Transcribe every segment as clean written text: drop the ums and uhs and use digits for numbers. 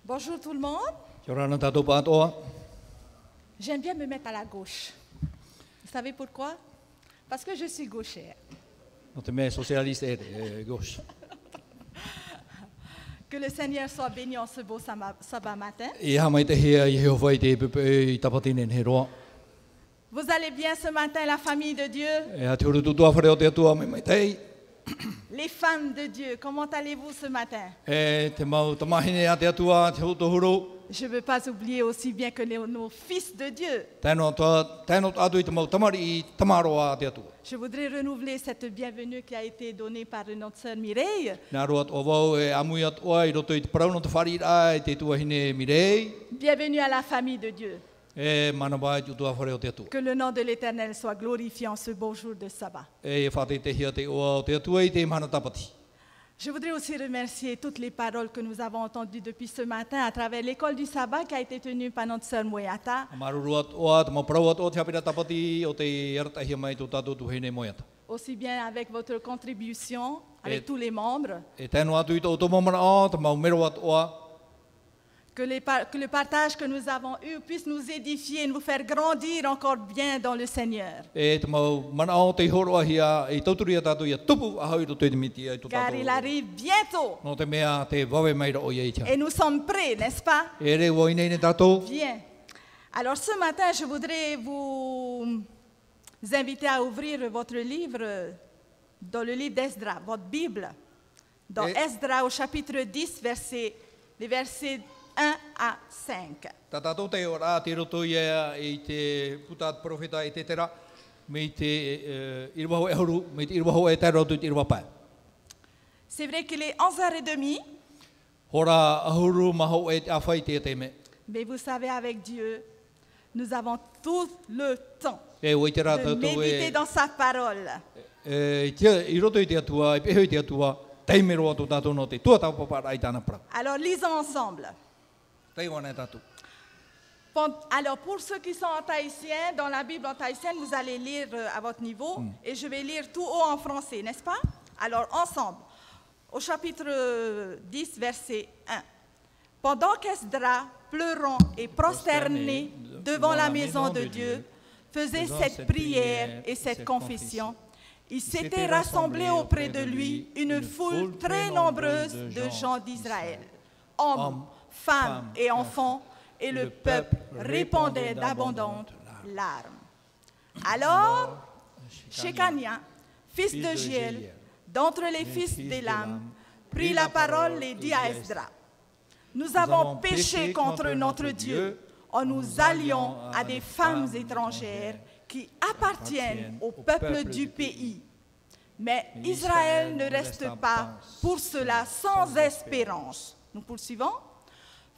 Bonjour tout le monde. Kia ora ana tātou pātoa. J'aime bien me mettre à la gauche. Vous savez pourquoi? Parce que je suis gauchère. No te mea sosialiste gauche. Que le Seigneur soit béni en ce beau sabbat matin. I hamai te hea I Jehova I te pepe I tapatinen he roa. Vous allez bien ce matin, la famille de Dieu? E a te uru tutua whare o te atua me mai tei. Les femmes de Dieu, comment allez-vous ce matin? E te mau tamahine a te atua te hutohuru. Je ne veux pas oublier aussi bien que nos fils de Dieu. Tēnō atu I te mau tamari I tamaroa a te atua. Je voudrais renouveler cette bienvenue qui a été donnée par notre sœur Mireille. Nā roa o wau e amui atua I roto I te parauno te wharira I te tuahine Mirei. Bienvenue à la famille de Dieu. E mana vai te utua whare o te atua. Que le nom de l'Éternel soit glorifié en ce beau jour de sabbat. E whate te hea te oa o te atua I te mana tapati. Je voudrais aussi remercier toutes les paroles que nous avons entendues depuis ce matin à travers l'école du sabbat qui a été tenue par notre sœur Moyata. Maruru atua te mau parau atua te hapira tapati o te aratahia mai tō tātou tuhine moiata. Aussi bien avec votre contribution, avec tous les membres. E tēnō atu I tō tomomana o te mau mero atua. Que le partage que nous avons eu puisse nous édifier, nous faire grandir encore bien dans le Seigneur. E te mau mana o te horoahia I tauturia tātou ia tupu ahau I roto I te miti ai tō Car il tātou. arrive bientôt. No te mea te wawe maira o iei tia. Et nous sommes prêts, n'est-ce pas? E re wo inei ne tātou. Bien. Alors ce matin, je voudrais vous inviter à ouvrir votre livre, dans le livre d'Esdra, votre Bible. Dans Esdra au chapitre 10, les versets 1 à 5. Tā tātou te ora te roto ia I te putat profeta I te tera. Me te irwaho e huru, me te irwaho e tera tu te irwapai. C'est vrai qu'il est 11h30, Hora ahuru maho e te awhai te me. mais vous savez, avec Dieu, nous avons tout le temps E o I te rā de tātou méditer e... dans sa parole. I roto I te atua, I peho I te atua, teimero atu tātou no te tua tau papara I tāna pra. Alors lisons ensemble. Teiwana e tātou. Alors, pour ceux qui sont en tahitien, dans la Bible en tahitien, vous allez lire à votre niveau, et je vais lire tout haut en français, n'est-ce pas? Alors, ensemble, au chapitre 10, verset 1. Pendant qu'Esdra, pleurant et prosterné devant la maison de Dieu, faisait cette prière et cette confession, il s'était rassemblé auprès de lui une foule très nombreuse de gens d'Israël, hommes, femmes et enfants, et le peuple répandait d'abondantes larmes. Alors, Shekania, fils de Giel, d'entre les fils d'Élam, prit la parole et dit à Esdra, « Nous avons péché contre notre Dieu en nous alliant à des femmes étrangères qui appartiennent au peuple du pays. Mais Israël ne reste pas pour cela sans espérance. » Nous poursuivons.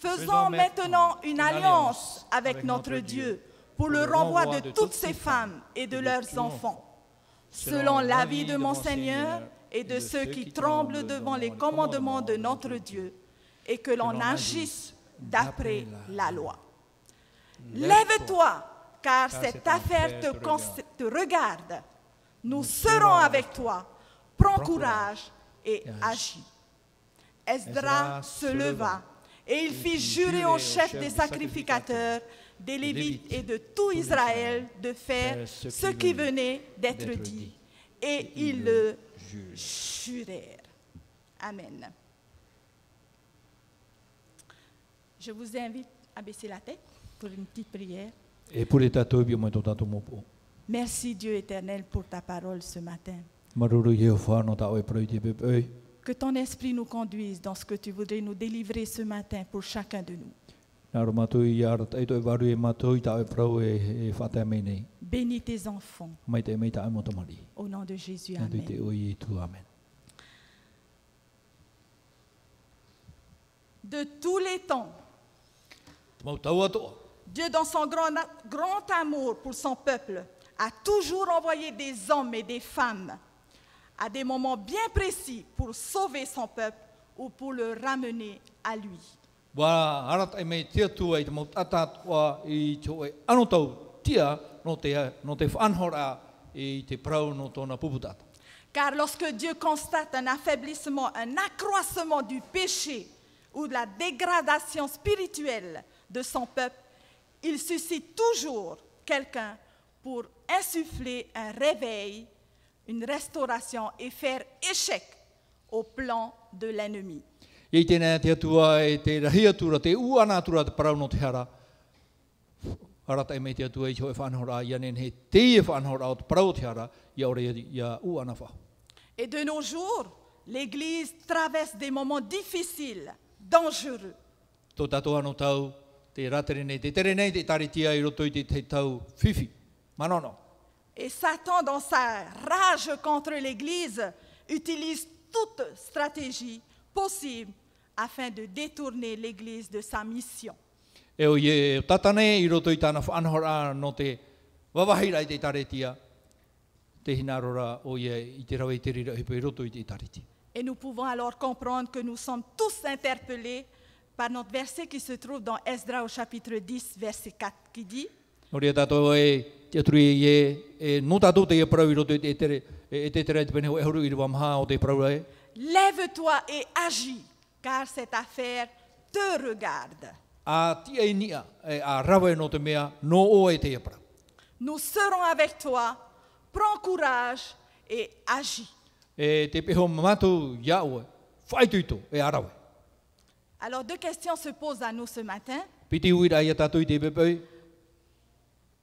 Faisons maintenant une alliance avec notre Dieu pour le renvoi de toutes ces femmes et de leurs enfants, selon l'avis de mon Seigneur et de ceux qui tremblent devant les commandements de notre Dieu, et que l'on agisse d'après la loi. Lève-toi, car cette affaire te regarde. Nous serons avec toi. Prends courage et agis. Esdra se leva. Et il fit jurer au chef des sacrificateurs, des Lévites et de tout Israël de faire ce qui venait d'être dit. Et ils le jurèrent. Amen. Je vous invite à baisser la tête pour une petite prière. E pure tātou bio mai tō tātou mopo. Merci Dieu éternel pour ta parole ce matin. Maruru Jehova no tā oe prau te pepei. Que ton esprit nous conduise dans ce que tu voudrais nous délivrer ce matin pour chacun de nous. Nāro mātou I ara taito e waru e mātou I tā oe prau e whatea mei nei. Bénis tes enfants. Mai te mei tā e motamari. Au nom de Jésus, Nā tui te amen. oi e tu, amen. De tous les temps, Te mau tau atoa. Dieu, dans son grand amour pour son peuple, a toujours envoyé des hommes et des femmes à des moments bien précis pour sauver son peuple ou pour le ramener à lui. Wa arat e mei tia tua I te mau atatua I te oe ano tau tia no te whanhora I te prau no tōna puputata. Car lorsque Dieu constate un affaiblissement, un accroissement du péché ou de la dégradation spirituelle de son peuple, il suscite toujours quelqu'un pour insuffler un réveil, une restauration et faire échec au plan de l'ennemi. I tēnā te atua e te rahiatura, te uanatura te parau no te hara. Arata e mei te atua i te hoi whanhora, ia nen he te whanhora o te parau te hara, ia ore ia uanafa. Et de nos jours, l'Église traverse des moments difficiles, dangereux. Tō tātou anō tau, te ratere nei, te tere nei, te taritia i roto i te tau whiwhi. Manono. Et Satan, dans sa rage contre l'Église, utilise toute stratégie possible afin de détourner l'Église de sa mission. E o ie tatane i roto i tāna whanhora no te wawahira i te taritia, te hinarora o ie i te rawe i te rira hipo i roto i te taritia. Et nous pouvons alors comprendre que nous sommes tous interpellés par notre verset qui se trouve dans Esdras au chapitre 10, verset 4, qui dit Noria tātou e te aturi e no tātou te parau i roto i te tere, e te tere te pene e horu i rwa maha o te parau e. Lève-toi et agis, car cette affaire te regarde. A tia i nia, a rawe no te mea, no o e te parau. Nous serons avec toi, prends courage et agis. E te peho mamatu ia oe, whaituito e arawe. Alors deux questions se posent à nous ce matin. Piti uira ia tātou i te pepei,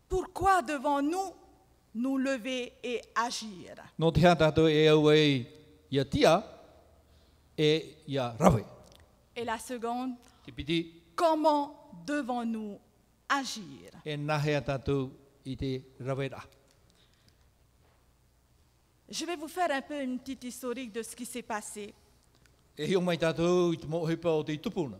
Pourquoi devons-nous nous lever et agir? no te hea tātou e au e ia tia, e ia rawe. Et la seconde, Te piti comment devons-nous agir? e nahea tātou i te rawe ra. Je vais vous faire un peu une petite historique de ce qui s'est passé. E hio mai tātou i te mohipa o te tupuna.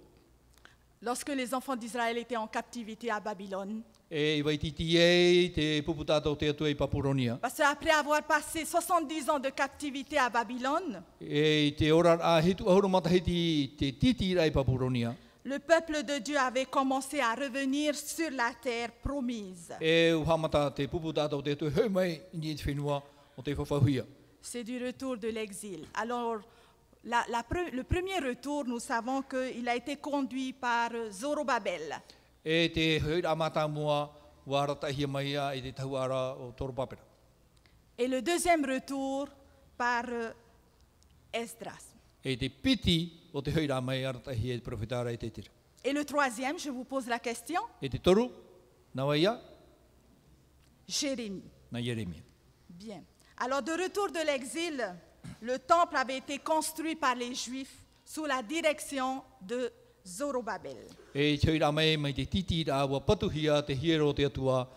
Lorsque les enfants d'Israël étaient en captivité à Babylone, E i vai titi e te pupu tātou te atua i Papuronia. parce qu'après avoir passé 70 ans de captivité à Babylone, E i te ora a hitu ahuru matahiti te titi ira i Papuronia. le peuple de Dieu avait commencé à revenir sur la terre promise. E uhamata te pupu tātou te atua hei mai ni te whenua o te whawhahuia. C'est du retour de l'exil. Alors, le premier retour, nous savons qu'il a été conduit par Zorobabel. E te hei amata mua waratahia mai a i te tauara o Torobapera. Et le deuxième retour par Esdras. E te piti o te hei mai aratahia i te profetara i te tira. Et le troisième, je vous pose la question, E te toru, nawa ia, Jérémie. na Yeremia. Bien. Alors, de retour de l'exil, le temple avait été construit par les Juifs sous la direction de Zorobabel. E te hei mai mai te titi ra wa patuhia te hiero te atua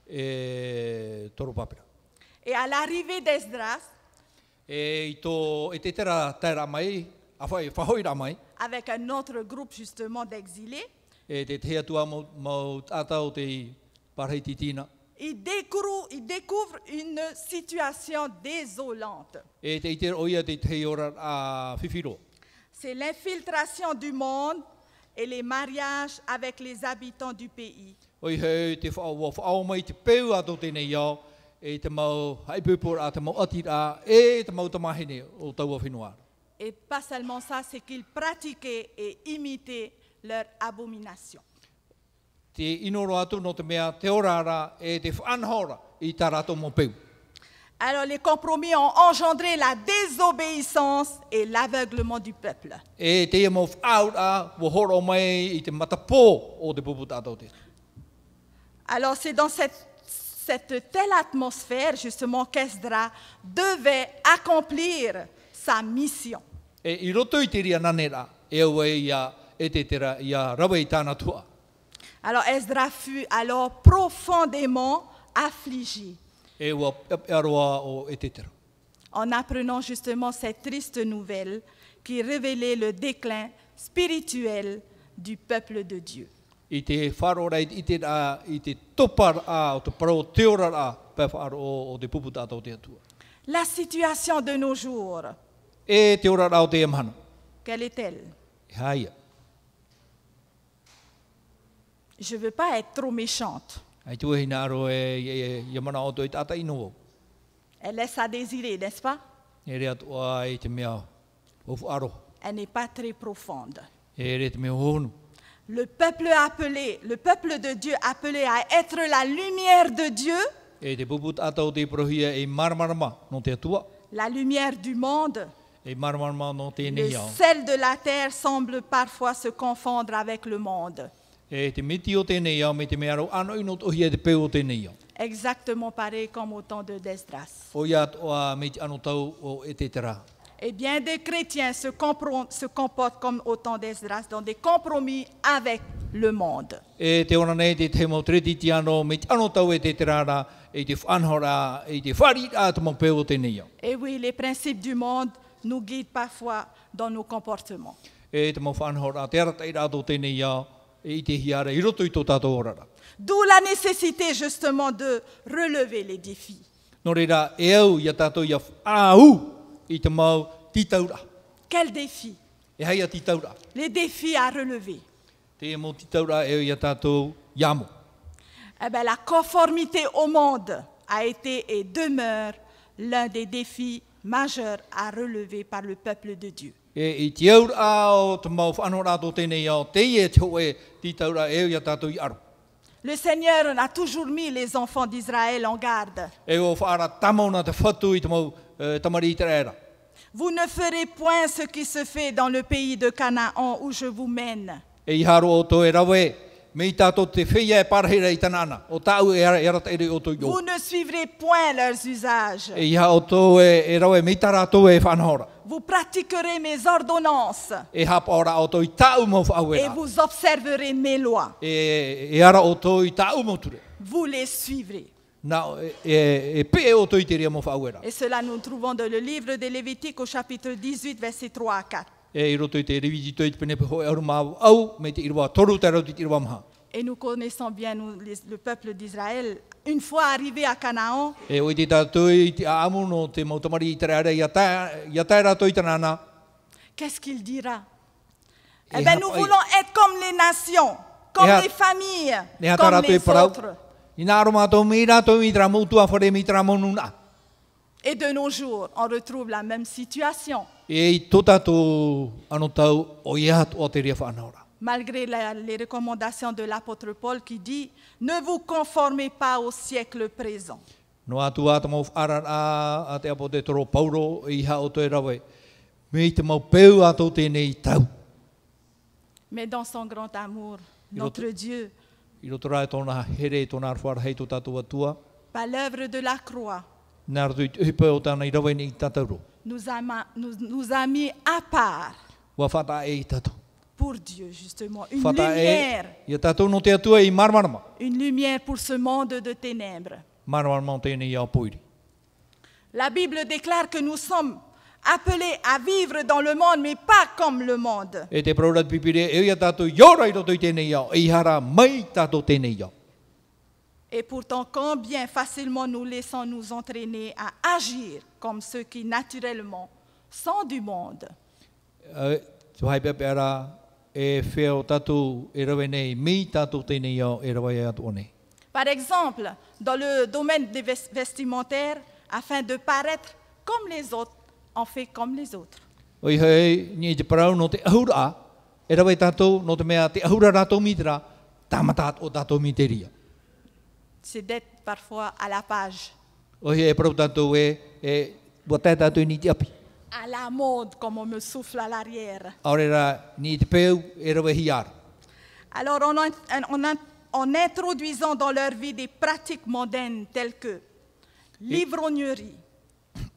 e Torobapera. Et à l'arrivée d'Esdras, E te tera mai, a whahoira mai, avec un autre groupe justement d'exilés, e te te atua mau tātau te parhei titina. il découvre une situation désolante. E te iter oia te te ora a whiwhiro. C'est l'infiltration du monde et les mariages avec les habitants du pays. Oi hei te whao mai te peu ato tēnei iau, e te mau haipupur a te mau atira, e te mau tamahine o taua whenua. Et pas seulement ça, c'est qu'ils pratiquaient et imitaient leur abomination. Te inoro atu no te mea te orara e te whanhora i tā rato mo peu. Alors les compromis ont engendré la désobéissance et l'aveuglement du peuple. E te ia mo whaura, wo horo mai i te matapō o te pupu tātou te. Alors c'est dans cette telle atmosphère justement qu'Esdras devait accomplir sa mission. E i roto i te ria nanera, e au ia e te tera ia rawa i tāna tua. Alors Esdras fut alors profondément affligé E ua aroa o e te tera. en apprenant justement cette triste nouvelle qui révélait le déclin spirituel du peuple de Dieu. I te wharora i te topar a o te parau te ora a pewharo o te pupu tātou te atua. La situation de nos jours, E te ora o te amhana. quelle est-elle? E haia. Je ne veux pas être trop méchante. Ai tua hina aro e mana o toi tata ino. Elle laisse à désirer, n'est-ce pas? E rea tua i te mea o aro. Elle n'est pas très profonde. E re te mea honu. Le peuple de Dieu appelé à être la lumière de Dieu, E te puput atau te prohia e marmarama no te atua. la lumière du monde, E marmarama no te le nei au. sel de la terre semble parfois se confondre avec le monde. E te miti o te nei au me te mea rau ano ino tohia te peu o te nei au. Exactement pareil comme au temps de Esdras. O ia toa me te ano tau o e te tera. Et bien des chrétiens se comportent comme au temps d'Esdras, dans des compromis avec le monde. E te ona nei te te mau treti ti ano me te ano tau e te terara e te whanhora e te whari a te mau peu o te nei au. Et oui, les principes du monde nous guident parfois dans nos comportements. E te mau whanhora te arata i rato te nei au e i te hiara i roto i tō tātou orara. D'où la nécessité justement de relever les défis. Nō reira e au ia tātou ia au i te mau titaura. Quels défis? E hei a titaura. Les défis à relever. Te mau titaura e au ia tātou iamo. Eh bien, la conformité au monde a été et demeure l'un des défis majeurs à relever par le peuple de Dieu. E i te aura o te mau whanhora tō tēnei au te e te hoe titaura e au ia tātou i aru. Le Seigneur a toujours mis les enfants d'Israël en garde. E o whaara tamona te whatu i te mau tamari i te era. Vous ne ferez point ce qui se fait dans le pays de Canaan où je vous mène. E i haro o tō e rawe, me i tātou te whia e parahira i tanana. O tāu e arata ere o tō i Vous ne suivrez point leurs usages. E i hao tō e rawe, me i tara tō e whanhora. Vous pratiquerez mes ordonnances E hapa ora o tō i tāu mau et whaawera. vous observerez mes lois. E ara o tō i tāu mau ture. Vous les suivrez. Nā, e pe o tō i te ria mau whaawera. Et cela nous trouvons dans le livre de Lévitique au chapitre 18, versets 3 à 4. E i roto i te rewiti tō i te penepe hoi aru mau au, me te irwa toru te rau te irwa maha. Et nous connaissons bien le peuple d'Israël. Une fois arrivé à Canaan, E o i te tātou i te aamu no te mau tamari i te reare, ia tai rato i tanana. qu'est-ce qu'il dira? Et Eh bien, nous hap- voulons être comme les nations, comme Et hap- les familles, Ne hata comme rato i les parau. autres. I nā aro mātou mi rato i tera mautua whare mi tera maununa. Et de nos jours, on retrouve la même situation. E i tō tātou ano tau o ia atu o te ria whanahora. Malgré les recommandations de l'apôtre Paul qui dit « Ne vous conformez pas au siècle présent. No atu ata mau whaara a te apo te toro pauro i hao toi rawe. Me i te mau peu ato tēnei tau. » Mais dans son grand amour, notre Dieu, I roto rai tōna here tōna arwhara hei tō tātou atua. par l'œuvre de la croix, Nā rato i uhipa o tāna i rawe ni i tātauro. nous a mis à part Wa whata e i tātou. pour Dieu, justement, une Whata lumière. e, i a tātou no te atua i marmarama. Une lumière pour ce monde de ténèbres. Marmarama o tēnei i au poiri. La Bible déclare que nous sommes appelés à vivre dans le monde, mais pas comme le monde. E te praurat pipire, e i a tātou iora i roto i tēnei iau. E i hara mai tātou tēnei iau. Et pourtant, combien facilement nous laissons nous entraîner à agir comme ceux qui naturellement sont du monde. So hai pepe ara e whea o tātou e rawe nei, mi tātou tēnei iau e rawe e atu o nei. Par exemple, dans le domaine des vestimentaires, afin de paraître comme les autres, on fait comme les autres. Oi hei, ni te parau no te ahura, e rawe tātou no te mea te ahura rātou mitera, tāmatat o tātou miteria. C'est d'être parfois à la page, Oi hei, e parau tātou e botai tātou ni te api. à la mode, comme on me souffle à l'arrière. Aurera, ni te peu e rawe hiara. Alors, en introduisant dans leur vie des pratiques mondaines telles que l'ivrognerie,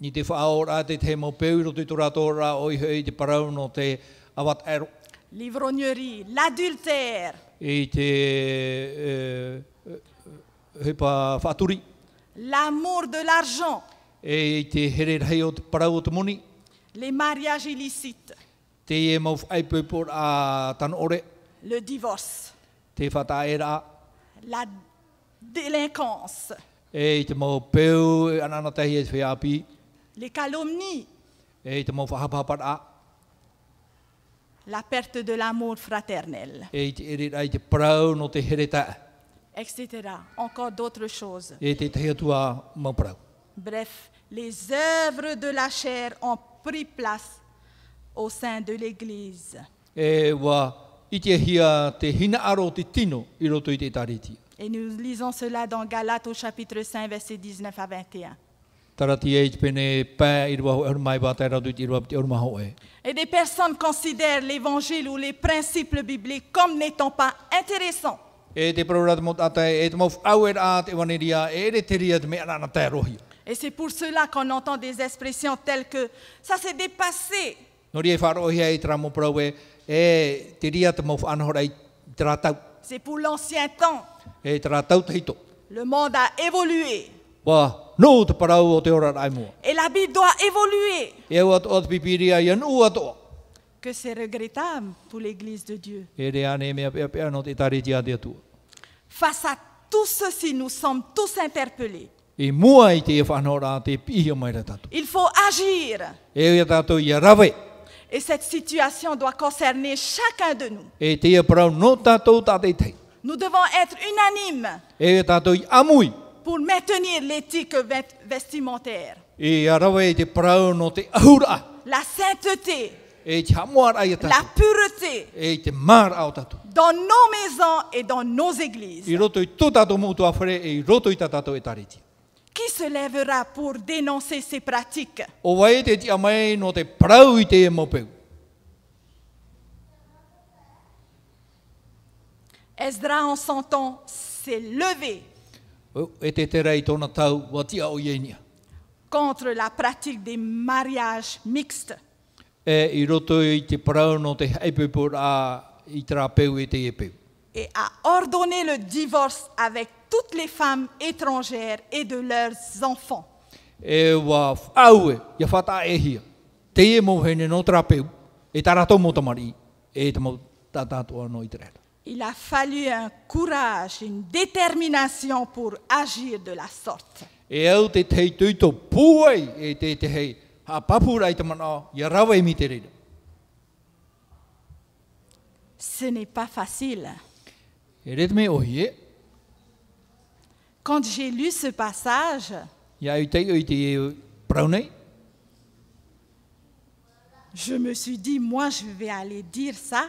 Ni te whaora te te mau peu ro te turatora, oi hei te parau no te awat ero. l'adultère, I te hepa whaturi. l'amour de l'argent, E te here hei o te parau o te moni. les mariages illicites, Te e mau whaipupor a tan ore. le divorce, Te whataera. la délinquance, E te mau peu anana tahi e te whiapi. les calomnies, E te mau whahapapara. la perte de l'amour fraternel, E te ere rai te parau no te here tae. etc. Encore d'autres choses. E te tehi atua mau parau. Bref, les œuvres de la chair ont pris place au sein de l'Église. E wa I te hia te hina aro te tino I roto I te tariti. Et nous lisons cela dans Galates au chapitre 5, versets 19 à 21. Tarati e pene pa I rwa mai ba tai ratu I rwa te orma ho e. Et des personnes considèrent l'évangile ou les principes bibliques comme n'étant pas intéressants. E te prorat mo ata e te mo au a te waneria e re te ria te me ana tai rohi. Et c'est pour cela qu'on entend des expressions telles que ça s'est dépassé. Nori e wharo hia I tra mo prawe e te ria te mo anhora I tra tau. C'est pour l'ancien temps. E tra tau te hito. Le monde a évolué. Wa no te parau o te ora ai mo. Et la Bible doit évoluer. E o te pipiria ia no ato. Que c'est regrettable pour l'Église de Dieu. E re ane mea pea no te tariti a te atua. Face à tout ceci, nous sommes tous interpellés. I mua I te e whanora te pihi o mai ra tatu. Il faut agir. E ia tatu ia rawe. Et cette situation doit concerner chacun de nous. E te ia parau no tatou tate tei. Nous devons être unanimes E ia tatu I amui. pour maintenir l'éthique vestimentaire, E ia rawe te parau no te ahura. la sainteté, E te hamuara ia la tatu. pureté E te mar au tatu. dans nos maisons et dans nos églises. I roto I tō tatou mutu a whare e I roto I tatou e tariti. Qui se lèvera pour dénoncer ces pratiques? O wai te tia mai no te parau I te e mopeu. Esdras, en son temps, s'est levé E te te rei tōna tau wa tia o ienia. contre la pratique des mariages mixtes. E I roto I te parau no te haipepur a I trapeu e te epeu. Et a ordonné le divorce avec toutes les femmes étrangères et de leurs enfants. E wa aue, ia whata e hia. Te e mo hene no trapeu, e tarato mo tamari, e te mo tatatua no I te rera. Il a fallu un courage, une détermination pour agir de la sorte. E au te tei tuito puai, e te hei, ha papura I te mana, ia rawa I mi te rera. Ce n'est pas facile. E ret me ohi e, Quand j'ai lu ce passage, ia I te praunei, je me suis dit, moi je vais aller dire ça.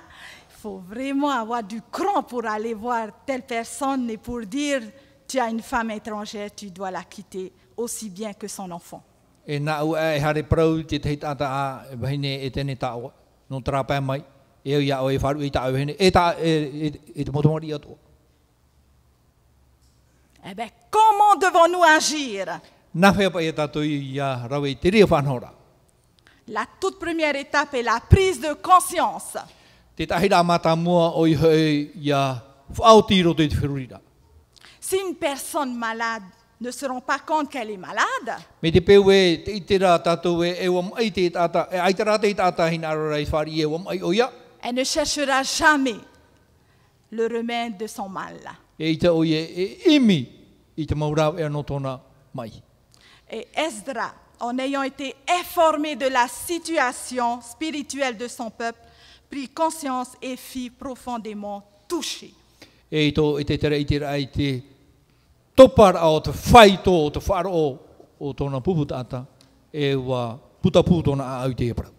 Il faut vraiment avoir du cran pour aller voir telle personne et pour dire, tu as une femme étrangère, tu dois la quitter aussi bien que son enfant. e na ua e hare prau te tei tata a e wahine e tene taoa, no trapa mai, e au ia o e wharu I ta au hene, e te motomori atua. Eh bien, comment devons-nous agir? Nā whea pa e tātou ia rawe te rea whanhora. La toute première étape est la prise de conscience. Te tahira mata mua o I hei ia whaotiro te whirurira. Si une personne malade ne se rend pas compte qu'elle est malade, Me te peu e te itera tātou e wam ai te tata, e aitara te tata hina arorai whari e wam ai o ia. elle ne cherchera jamais le remède de son mal. E ita o e imi I te maurau e anō tōna mai. Et Esdras, en ayant été informé de la situation spirituelle de son peuple, prit conscience et fut profondément touché. E ito e te tere I te rai te topara o te whaito o te wharo o tōna puputata e wa putapu tōna a au te e parau.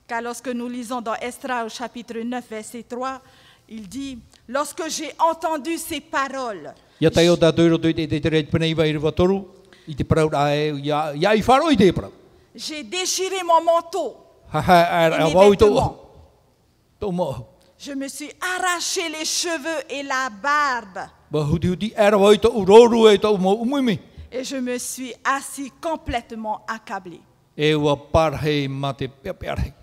Car lorsque nous lisons dans Esdras au chapitre 9, verset 3, il dit, « Lorsque j'ai entendu ces paroles, Ia tai o tātou roto I te tere penei vai riwa toru, I te parau a e, ia I wharo I te e parau. j'ai déchiré mon manteau Ha et mes wau I tō vêtements. tō moho. Je me suis arraché les cheveux et la barbe Ba huti huti era wau I tō uroru e tō mo umuimi. et je me suis assis complètement accablé, E wa parhei ma te peapearhei.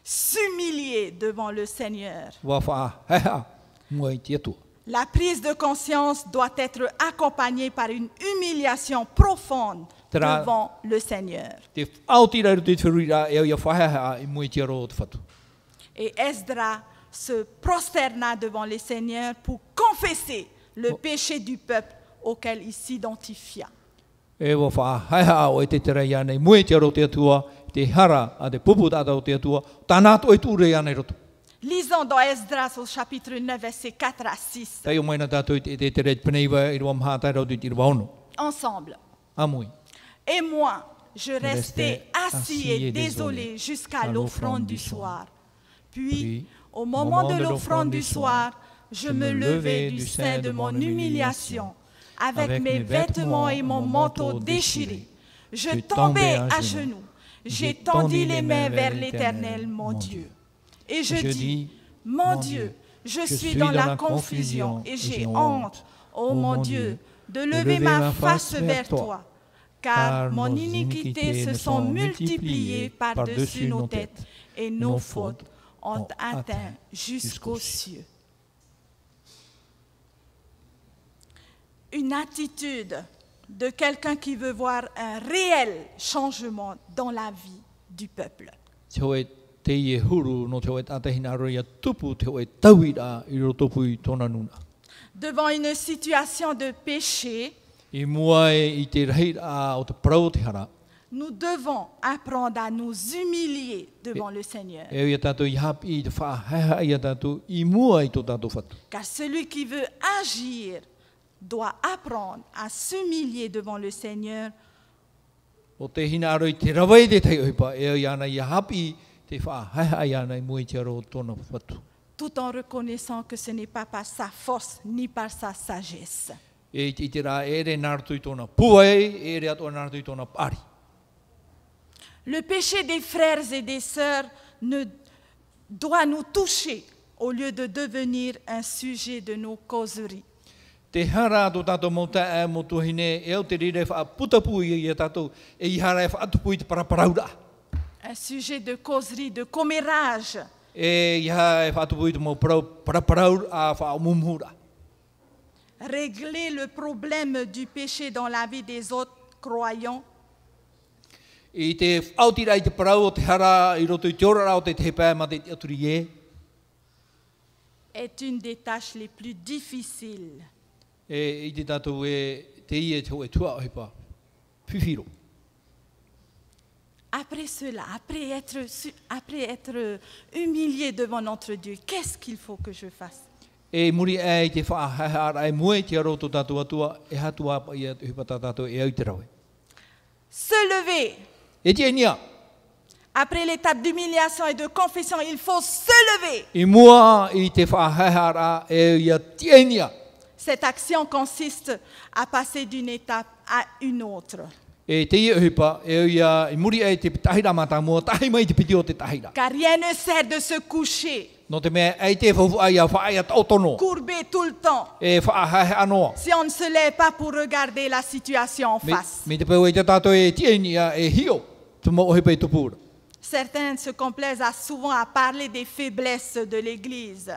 s'humilier devant le Seigneur. Wa wha heha mua I te atua. La prise de conscience doit être accompagnée par une humiliation profonde Tera- devant le Seigneur. Te aotira ru te whirurira e au ia whaheha I mua I te aro o te whatu. Et Esdras se prosterna devant le Seigneur pour confesser le péché du peuple auquel il s'identifia. E wa wha heha o e te tere ia nei mua I te aro o te atua, te hara a te pupu tata o te atua, tānato e tūre ia nei roto. Lisons dans Esdras au chapitre 9, versets 4 à 6, Tai o maina tātou I te tere peneiwa I rua mha tai rau te rua ono. ensemble. Amui. Et moi, je restai Restais assis et désolé jusqu'à l'offrande du soir. Puis, Au moment de l'offrande du soir, je me levai du sein de mon humiliation, avec mes vêtements et mon manteau déchirés. Je tombai à genoux. J'ai tendu les mains vers l'Éternel, mon Dieu. Et je dis, mon Dieu, je suis dans la confusion et j'ai honte, ô mon Dieu, de lever ma face vers toi, car mon iniquité se sont multipliées par-dessus nos têtes et nos fautes ont atteint jusqu'aux cieux. Une attitude de quelqu'un qui veut voir un réel changement dans la vie du peuple. Devant une situation de péché, nous devons apprendre à nous humilier devant le Seigneur. Car celui qui veut agir doit apprendre à s'humilier devant le Seigneur. Tout en reconnaissant que ce n'est pas par sa force ni par sa sagesse. Le péché des frères et des sœurs doit nous toucher au lieu de devenir un sujet de nos causeries. Un sujet de causerie, de commérage. Régler le problème du péché dans la vie des autres croyants est une des tâches les plus difficiles. Après cela, après être humilié devant notre Dieu, qu'est-ce qu'il faut que je fasse? Se lever. Après l'étape d'humiliation et de confession, il faut se lever. Cette action consiste à passer d'une étape à une autre. Car rien ne sert de se coucher, courbé tout le temps, si on ne se lève pas pour regarder la situation en face. Certains se complaisent souvent à parler des faiblesses de l'Église.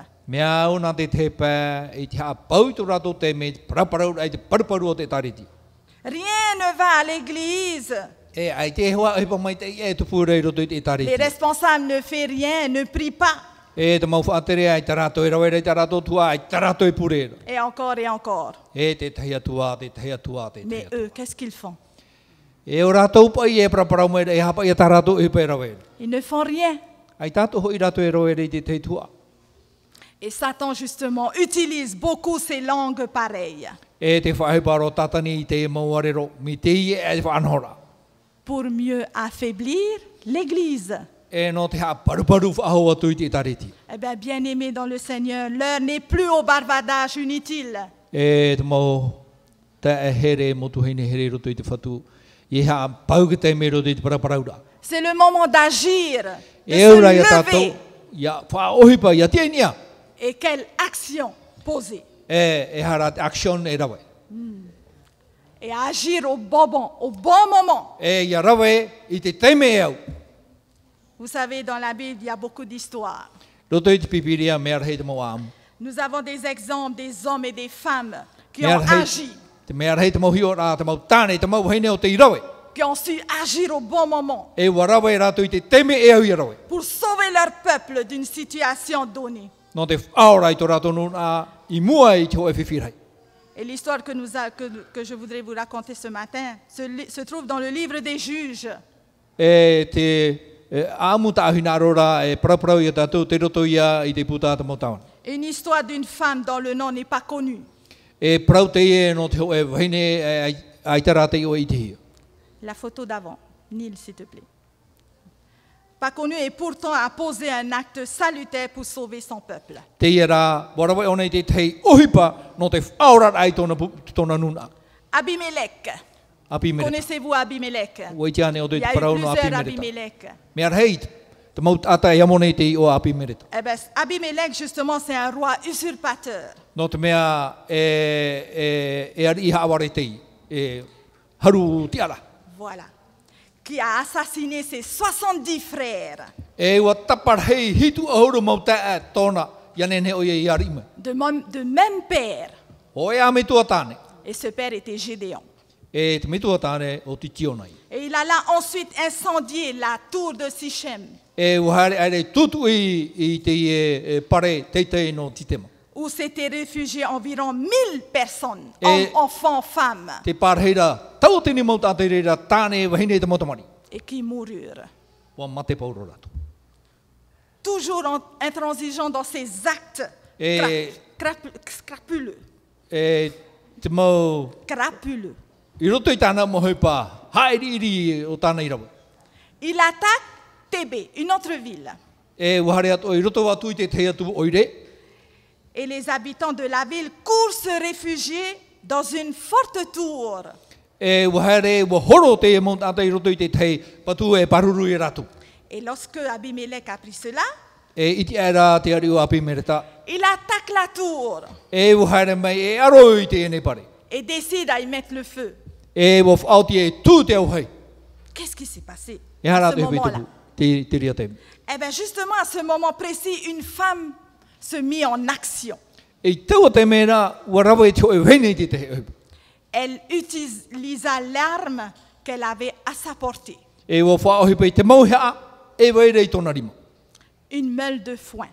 Rien ne va à l'Église. Les responsables ne font rien, ne prient pas. Et encore et encore. Mais eux, qu'est-ce qu'ils font? Ils ne font rien. Et Satan, justement, utilise beaucoup ces langues pareilles pour mieux affaiblir l'Église. Eh bien, bien-aimés dans le Seigneur, l'heure n'est plus au bavardage inutile. C'est le moment d'agir, de se lever. Et quelle action poser. Et agir au bon moment. Vous savez, dans la Bible, il y a beaucoup d'histoires. Nous avons des exemples des hommes et des femmes qui ont agi, qui ont su agir au bon moment pour sauver leur peuple d'une situation donnée. Et l'histoire que je voudrais vous raconter ce matin se trouve dans le livre des Juges. Une histoire d'une femme dont le nom n'est pas connu. La photo d'avant, Neil, s'il te plaît. pas connu et pourtant a posé un acte salutaire pour sauver son peuple. Te era, warawa ona te tei ohipa no te whaorat ai tona nuna. Abimelech. Abimelech. Connaissez-vous Abimelech? Waitiane o te Il y a eu parau no plusieurs Abimelech. Abimelech. Mea rei, te maut ata ia mone te i o Abimelech. Eh ben, Abimelech, justement, c'est un roi usurpateur. No te mea ari iha aware tei, haru tiara. Voilà. Qui a assassiné ses 70 frères. E ua tapar hei hitu ahuru mauta e tona, ianen he o ia iarima. De même père. O e a mitua tāne, Et ce père était Gédéon. e te mitua tāne o ti tionai. Et il alla ensuite incendier la tour de Sichem, E uhare aere tutu i te pare teitei no titema. où s'étaient réfugiés environ 1000 personnes, Et- hommes, enfants, femmes, Te parheira, tau tini mauta te reira tāne wahine te motamari. et qui moururent. Wa mate pauro rato. Toujours intransigeant dans ses actes Et- crapuleux. E te mau, Crapuleux. i roto i tāna mohoipa, haeri iri o tāna irawa. Il attaque Thébé, une autre ville. E wahare atu, i roto watu i te te atu oire, Et les habitants de la ville courent se réfugier dans une forte tour. e wahare wa horo te mauta ata i roto i te te, patu e paruru i ratu. Et lorsque Abimelech apprit cela, E iti era te ari o Abimelech, il attaque la tour e wahare mai e aro i te ene pare. et décide à y mettre le feu. E wa whauti e tū te au hei. Qu'est-ce qui s'est passé E à hara ce te hui moment-là? te ria te. Eh bien, justement, à ce moment précis, une femme se mit en action. E tau te mera, wa rawa e tio e whene te te hei. Elle utilisa l'arme qu'elle avait à sa portée, E wa whaohi pei te mauhea, e waere i tona rima. une meule de foin.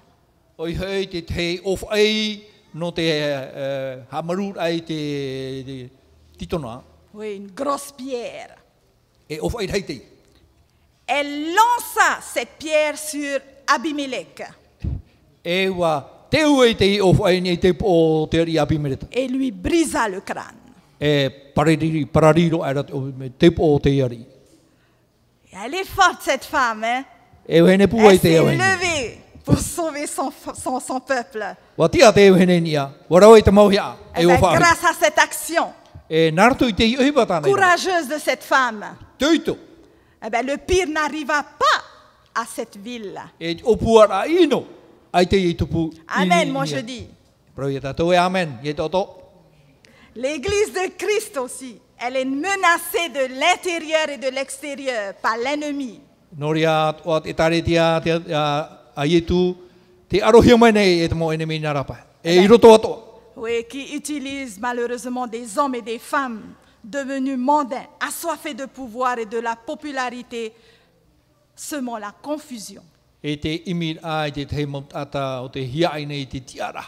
Oi hei te te of ai, no te hamarur ai te titona, Oui, une grosse pierre. e of ai hei te. Elle lança cette pierre sur Abimelech E wa te ue te of ai nei te o te ari Abimelech. et lui brisa le crâne. E parariro ai te o te ari. Et elle est forte, cette femme, hein? E whene pu Elle ai te s'est au hei. levée pour sauver son peuple. Wa tia te whene nia, wa rawa i te mauhea, Eh e ben, o whaohi. grâce à cette action E nartu i te i uhipa tāna ira. courageuse de cette femme, Tuito, eh ben, le pire n'arriva pas à cette ville. e o puara ino, ai te i tupu. Amen, moi je dis. Pro i tātou e amen, i toto. L'Église de Christ aussi, elle est menacée de l'intérieur et de l'extérieur par l'ennemi. Noria o te tare tia a ietu, te arohia mai nei e te mo ene mina rapa. E i roto atoa. Oui, qui utilise malheureusement des hommes et des femmes devenus mondains, assoiffés de pouvoir et de la popularité, semant la confusion. E te imir ai te te mautata o te hiai nei te tiara.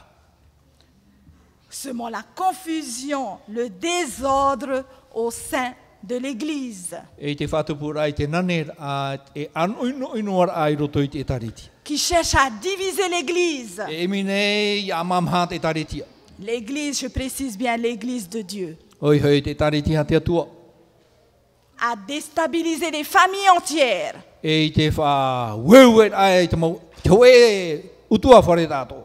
Semant la confusion, le désordre au sein de l'Église, E te whatupura ai te naner a e inoar ai roto i te tariti. qui cherche à diviser l'Église. E imi nei i amamha te taritia. L'Église, je précise bien l'Église de Dieu, Oi hoi te taritia te atua. a déstabilisé des familles entières. E i te wha wewet ai te mau, te hoe utua whare tātou.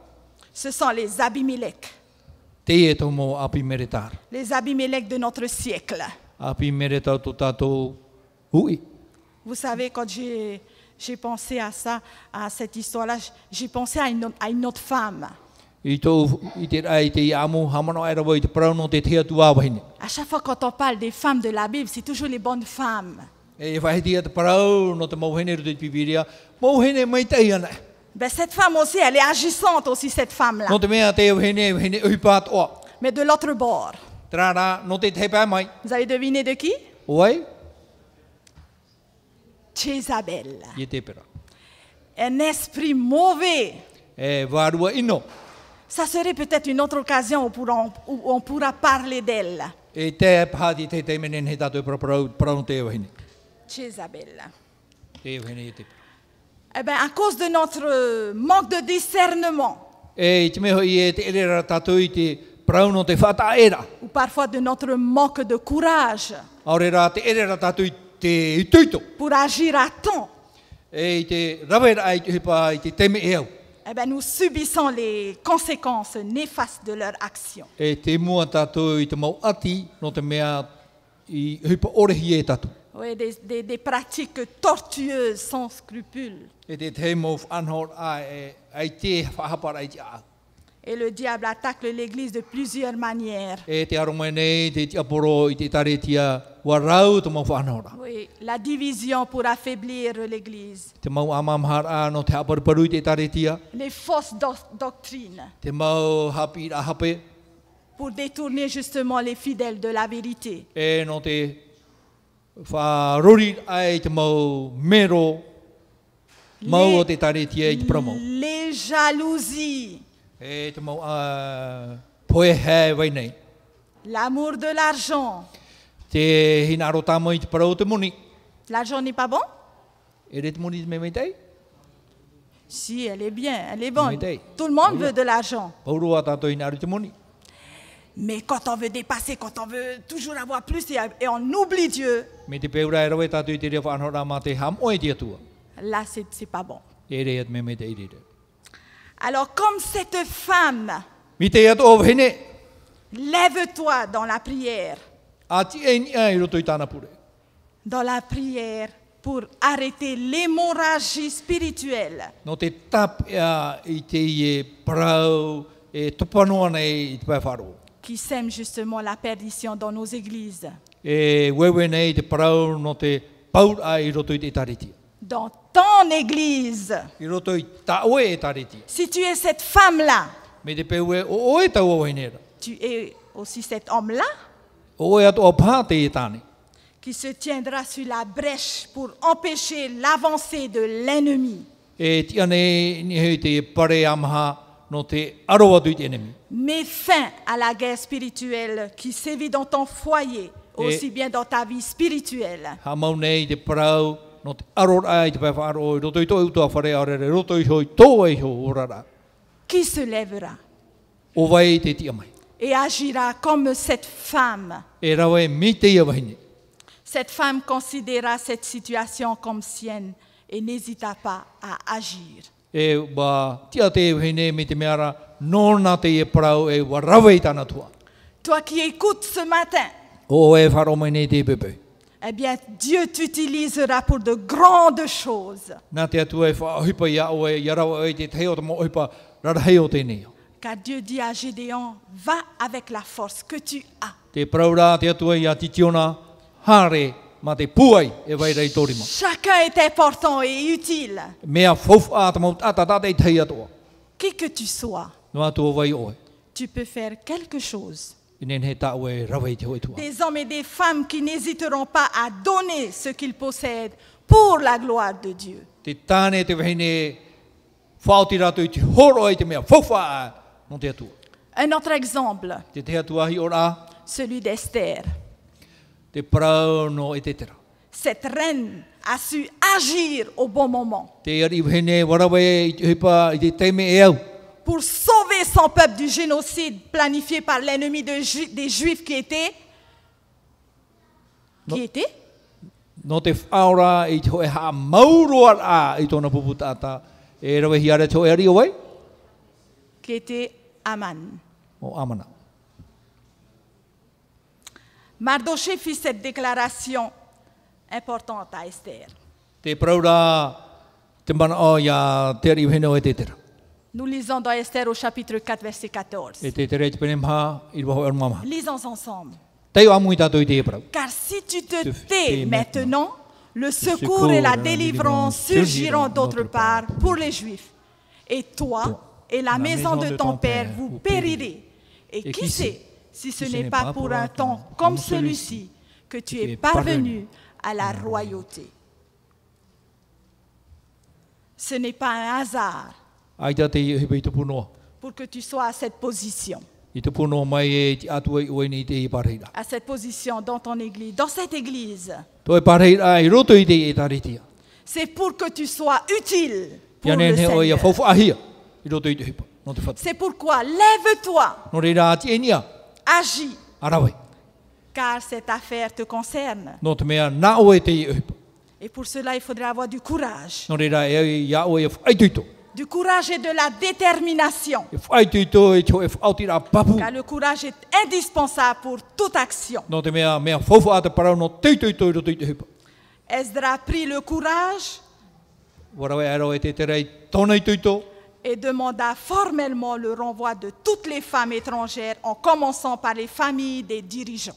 Ce sont les Abimelech, Te e tau mo api mere tāra. les Abimelech de notre siècle. Api mere tau to tātou hui. Vous savez, quand j'ai pensé à ça, à cette histoire-là, j'ai pensé à une autre femme. I te ai te i amu hamano ai rawa i te parauno te te atua wahine. À chaque fois quand on parle des femmes de la Bible, c'est toujours les bonnes femmes. E whahitia te parauno te mauhene ro te pipiria, mauhene mai tei ana. Ben, cette femme aussi, elle est agissante aussi, cette femme-là. No te mea te wahine uhipa toa. Mais de l'autre bord. Trara, no te tepa mai. Vous avez deviné de qui? Oi, Jézabel. i te pera. Un esprit mauvais. E varua ino. Ça serait peut-être une autre occasion où on pourra parler d'elle. E te pāti te menen he tātou parauno te wahine. Jézabel. Te wahine i te pera. Eh bien, à cause de notre manque de discernement, E te meho i e te erera tātou i te parauno te whataera. ou parfois de notre manque de courage Aurera te erera tātou i te tuito. pour agir à temps, E te rawe ai te hipa i te teme e au. eh ben, nous subissons les conséquences néfastes de leur action. E te mua tātou i te mau ati no te mea i hipa orehi e tātou. Oui, des pratiques tortueuses sans scrupules. E te mau whanhor ai te whahapara ai te au. Et le diable attaque l'Église de plusieurs manières. E te aronga nei te aporo i te taretia warau te mau whanhora. Oui, la division pour affaiblir l'Église. Te mau amamhara no te aparparu i te taretia. Les fausses doctrines Te mau hapi a hape. pour détourner justement les fidèles de la vérité. E no te wharori ai te mau mero mau o te taretia i te promo. Les jalousies, E te mau poe hea wai nei. l'amour de l'argent. Te hinaro tamo i te parau te moni. L'argent n'est pas bon? E re te moni me me tei? Si, elle est bien, elle est bonne. Oui, Tout le monde oui. veut de l'argent. Paurua tātou hinaro te moni. Mais quand on veut dépasser, quand on veut toujours avoir plus et on oublie Dieu, Me te peura e rawe tātou i te rea whanhora ma te ham oe te atua. là, c'est pas bon. E rea te me me tei rere. Alors, comme cette femme, Mi te atu o hene. lève-toi dans la prière. A ti e ni ai roto i tāna pure. Dans la prière pour arrêter l'hémorragie spirituelle. No te tap i te i e parau e tupanoa nei i te pai wharo. Qui sème justement la perdition dans nos églises. E wewe nei te parau no te paur ai i roto i te taritia. Dans ton église. I roto i taue e taritia. Si tu es cette femme-là, Me te peue o oe tau o henera. tu es aussi cet homme-là O oe atu o pāte e tāne. qui se tiendra sur la brèche pour empêcher l'avancée de l'ennemi. E tia nei ni hei te pare amaha no te aroa tu i te enemi. Mets fin à la guerre spirituelle qui sévit dans ton foyer, aussi bien dans ta vie spirituelle. Ha mau nei te parau no te arora ai te pai wharo i roto i tō utua whare arere, roto i hoi tō e ho orara. Qui se lèvera O vai te tia mai. et agira comme cette femme. E rawe mi te ia wahine. Cette femme considéra cette situation comme sienne et n'hésita pas à agir. E wa tia te wahine mi te meara nōna te e parau e wa rawe i tāna tua. Toi qui écoutes ce matin, O e wharo mai nei te pepe. eh bien, Dieu t'utilisera pour de grandes choses. Nā te atua e whahipa ia o e iarawa e te teo te mo hipa rarahei o tēnei. Car Dieu dit à Gédéon, va avec la force que tu as. Te praura te atua i a titiona hare ma te puai e vai rei torima. Chacun est important et utile. Mea fofu a te maut atata te tei atua. Qui que tu sois, No atua vai oe. tu peux faire quelque chose. Inen he tau e rawe te hoi tua. Des hommes et des femmes qui n'hésiteront pas à donner ce qu'ils possèdent pour la gloire de Dieu. Te tāne te wahine whaoti rato i te horo e te mea fofu a no te atua. Un autre exemple, Te atua hi ora celui d'Esther. te parau no e te tera. Cette reine a su agir au bon moment Te ari wahine warawe i te hipa i te teime e au. pour sauver son peuple du génocide planifié par l'ennemi des Juifs qui était... Qui était? No te whaora i te hoe ha mauroa a i tōna puputata e rawe hi ara te hoe ari o wai Qui était Aman. o amana. Mardoché fit cette déclaration importante à Esther. Te praura te mana o ia te ari wahine o e te tera. Nous lisons dans Esther au chapitre 4, verset 14. E te tere te pene maha i waho e mama. Lisons ensemble. Tei o amui tātou i te e parau. Car si tu te Te tais tais maintenant, le secours et la délivrance surgiront d'autre part pour les Juifs. Et toi et la maison de ton père, vous périrez. Et qui sait si ce n'est pas pour un temps comme celui-ci que tu es parvenu à la royauté. Ce n'est pas un hasard Ai tā te hipa i te punoa. pour que tu sois à cette position. I te punoa mai e te atua i oene i te i pareira. À cette position dans ton église, dans cette église. Tō e pareira i roto i te e taritia. C'est pour que tu sois utile pour Ia le nen he o ia Seigneur. fofu ahia i roto i te hipa. No te whatu. C'est pourquoi lève-toi, No reira ati e nia. agis, Arawe. car cette affaire te concerne. No te mea na o e te i hipa. Et pour cela, il faudrait avoir du courage. no reira e ia o e whai tuito. Du courage et de la détermination. E whai tuito e tō e whaotira papu. Car le courage est indispensable pour toute action. No te mea whauwha a te parau no teituito i roto i te hupa. Esdra prit le courage Warawe aro e te terei tōna i tuito. et demanda formellement le renvoi de toutes les femmes étrangères, en commençant par les familles des dirigeants.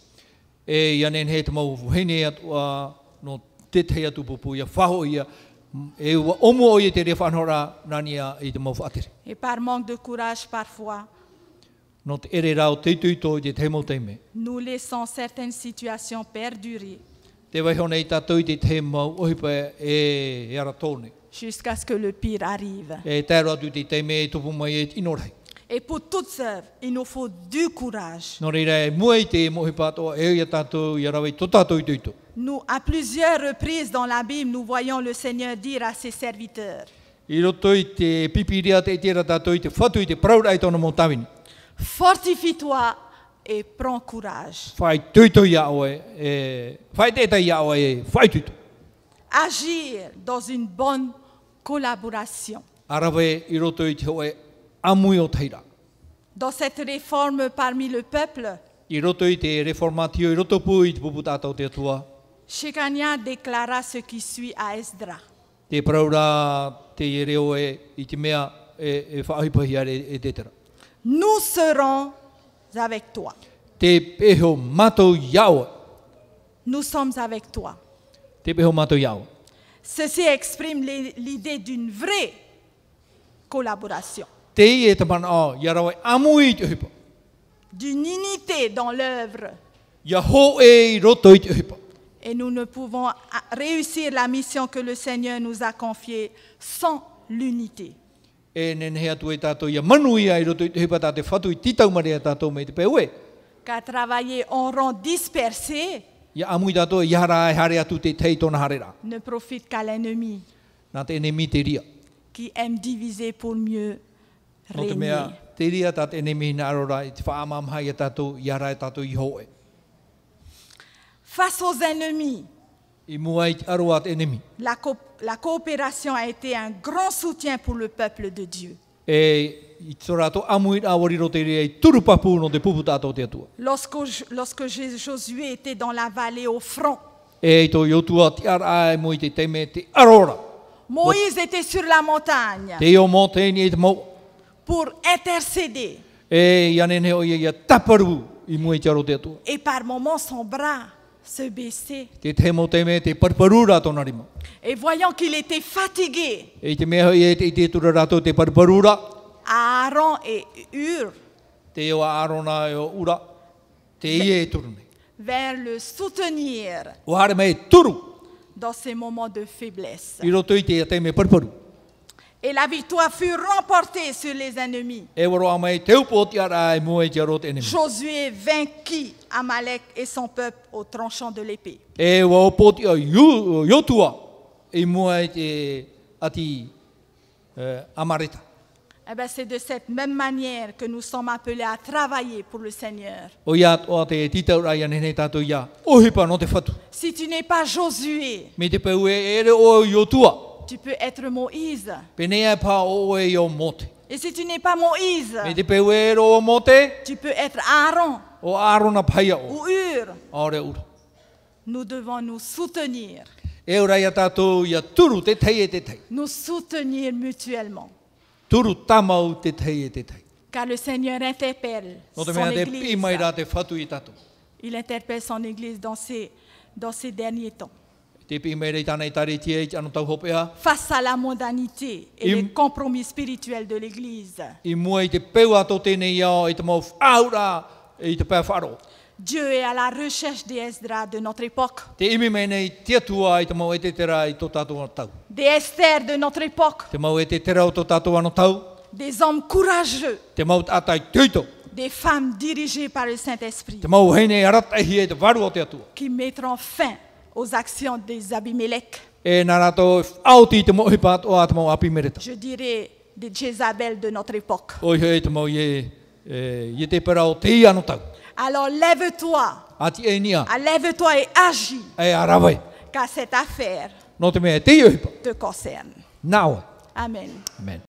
E ia nen he te mau hene atua no te te atu pupu ia whaho ia. E ua omo o i te re whanhora nania i te mau whaatere. Et par manque de courage, parfois, No te ere rao te tuito i te te mau teime. nous laissons certaines situations perdurer Te waihone i tātou i te te mau ohipa e ara tōne. jusqu'à ce que le pire arrive. E tēro atu te teime e tupu mai e inorei. Et pour toute œuvre, il nous faut du courage. No reira e mua i te mohipa atoa e ia tātou i arawe tō tātou i tuito. Nous, à plusieurs reprises dans la Bible, nous voyons le Seigneur dire à ses serviteurs, I roto i te pipiria te tira tātou i te whatu i te praura i tōna mō tawini. fortifie-toi et prends courage. Whai tuito ia oe, whai tētai ia oe e whai tuito. Agir dans une bonne collaboration. Arawe i roto i te hoe amui o teira. Dans cette réforme parmi le peuple, I roto i te reformatio i roto pu i te pupu tātou te atua. Shekania déclara ce qui suit à Esdra. Te praura te reo i te mea e whaahipahi are e tētera. Nous serons avec toi. Te peho matou iau. Nous sommes avec toi. Te peho matou iau. Ceci exprime l'idée d'une vraie collaboration, Te i e te mana o, ia rawe amui i te hipa. d'une unité dans l'œuvre. Ia ho e i roto i te hipa. Et nous ne pouvons réussir la mission que le Seigneur nous a confiée sans l'unité. E nen hea tu e tātou ia manu ia i roto i te hipa tā te whatu i titau marea tātou me te peue. Qu'à travailler en rang dispersé Ia amui tātou i hara e hare atu te tei tōna harera. ne profite qu'à l'ennemi Nā te enemi te ria. qui aime diviser pour mieux No te mea, régner. te ria tā te enemi na arora i te whaamamhai e tātou i hara e tātou i hoe. Face aux ennemis, I mua i te aroa te enemi. la coopération a été un grand soutien pour le peuple de Dieu. E i tō rātou amui a wariro te ria i turu papu no te pupu tātou te atua. Lorsque Josué était dans la vallée au front, E i tō iotua te ara e mo i te teime te arora. Moïse était sur la montagne Te o mō te ni e te mau. pour intercéder. E i ane neo ia taparu i mua i te aro te atua. Et par moments, son bras se baissait. Te te mo te me te parparura tōna rima. Et voyant qu'il était fatigué, E i te mea i e te tura rātou te parparura. Aaron et Hur Te o arona e o ura. Te i e turune. vers le soutenir O hare me turu. dans ces moments de faiblesse. I roto i te me parparu. Et la victoire fut remportée sur les ennemis. E waro a mai te upo te ara e mua i te aro te enemi. Josué vainquit Amalek et son peuple au tranchant de l'épée. E wa upo te a iotua i mua i te ati amareta. Eh bien, c'est de cette même manière que nous sommes appelés à travailler pour le Seigneur. O ia o te titau rai ane nei tātou ia. Ohipa no te whatu. Si tu n'es pas Josué, Me te peu e ere o iotua. tu peux être Moïse. Penea pa o e o mote. Et si tu n'es pas Moïse, Me te peu e o mote. tu peux être Aaron O arona paia o. ou Hur. Aore ura. Nous devons nous soutenir, E ora ia tātou ia turu te tei e te tei. nous soutenir mutuellement. Turu tamau te tei e te tei. Car le Seigneur interpelle No te son mea te Église. pi mai rā te whatu i tātou. Il interpelle son Église dans ces derniers temps. Te pi mai rei tāna i tari tia i anu tau hopea. Face à la mondanité et Im- les compromis spirituels de l'Église, I mua i te peu ato tēnei iao i te mau whaura i te pēr wharo. Dieu est à la recherche des Esdras de notre époque, Te imi mai nei tia tua i te mau e te tera i tō tātou anu tau. des Esther de notre époque, Te mau e te tera o tō tātou anu tau. des hommes courageux, Te mau atai tuito. des femmes dirigées par le Saint-Esprit, Te mau hei aratahi e te waru o te atua. qui mettront fin aux actions des Abimelech, E nā rātou auti te mohi pāt o a te mau api mereta. je dirais des Jézabel de notre époque. O hei te mau i te pera o te i anu tau. Alors lève-toi, Ati e nia, lève-toi et agis, e arawai. car cette affaire no te mea te yo hipa. te concerne. Now. Amen. Amen.